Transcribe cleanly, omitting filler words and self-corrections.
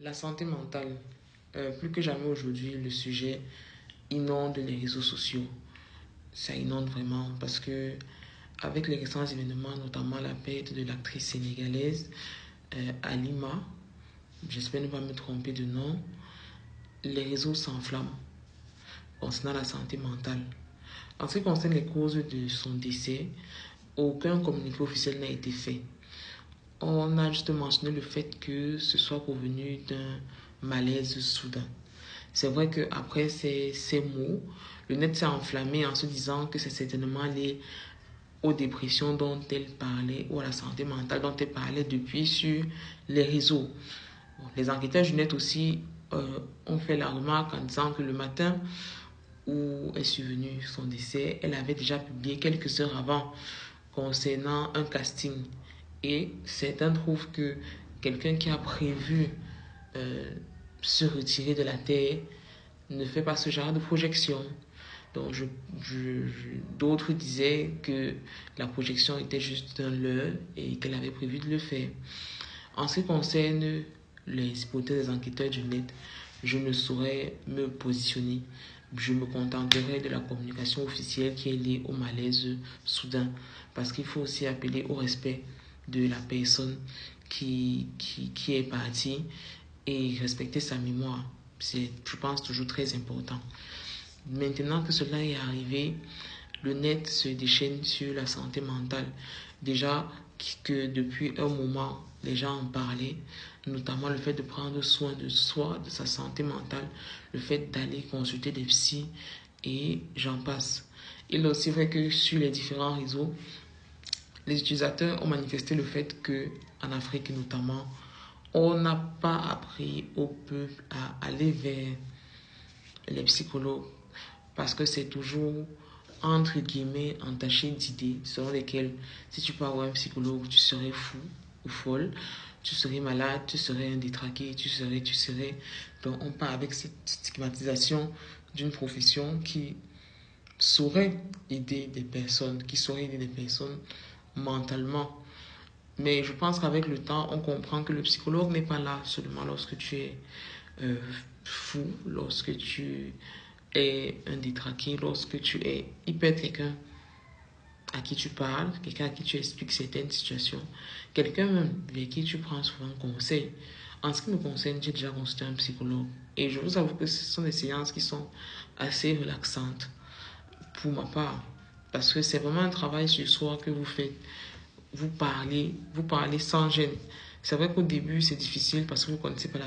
La santé mentale, plus que jamais aujourd'hui, le sujet inonde les réseaux sociaux. Ça inonde vraiment parce que avec les récents événements, notamment la perte de l'actrice sénégalaise Halima, j'espère ne pas me tromper de nom, les réseaux s'enflamment concernant la santé mentale. En ce qui concerne les causes de son décès, aucun communiqué officiel n'a été fait. On a juste mentionné le fait que ce soit provenu d'un malaise soudain. C'est vrai qu'après ces mots, le net s'est enflammé en se disant que c'est certainement lié aux dépressions dont elle parlait ou à la santé mentale dont elle parlait depuis sur les réseaux. Bon, les enquêteurs du net aussi ont fait la remarque en disant que le matin où est survenu son décès, elle avait déjà publié quelques heures avant concernant un casting. Et certains trouvent que quelqu'un qui a prévu euh, se retirer de la Terre ne fait pas ce genre de projection. Donc d'autres disaient que la projection était juste un leurre et qu'elle avait prévu de le faire. En ce qui concerne les hypothèses des enquêteurs du net, je ne saurais me positionner. Je me contenterai de la communication officielle qui est liée au malaise soudain. Parce qu'il faut aussi appeler au respect de la personne qui est partie et respecter sa mémoire. C'est, je pense, toujours très important. Maintenant que cela est arrivé, le net se déchaîne sur la santé mentale. Déjà que depuis un moment, les gens en parlaient, notamment le fait de prendre soin de soi, de sa santé mentale, le fait d'aller consulter des psys et j'en passe. Il est aussi vrai que sur les différents réseaux, les utilisateurs ont manifesté le fait que, en Afrique notamment, on n'a pas appris au peuple à aller vers les psychologues parce que c'est toujours entre guillemets entaché d'idées selon lesquelles si tu pars voir un psychologue, tu serais fou ou folle, tu serais malade, tu serais un détraqué, tu serais. Donc on part avec cette stigmatisation d'une profession qui saurait aider des personnes, mentalement. Mais je pense qu'avec le temps, on comprend que le psychologue n'est pas là seulement lorsque tu es euh, fou, lorsque tu es un détraqué, lorsque tu es... Il peut être quelqu'un à qui tu parles, quelqu'un à qui tu expliques certaines situations, quelqu'un même avec qui tu prends souvent conseil. En ce qui me concerne, j'ai déjà consulté un psychologue et je vous avoue que ce sont des séances qui sont assez relaxantes pour ma part parce que c'est vraiment un travail sur soi que vous faites. Vous parlez sans gêne. C'est vrai qu'au début, c'est difficile parce que vous ne connaissez pas la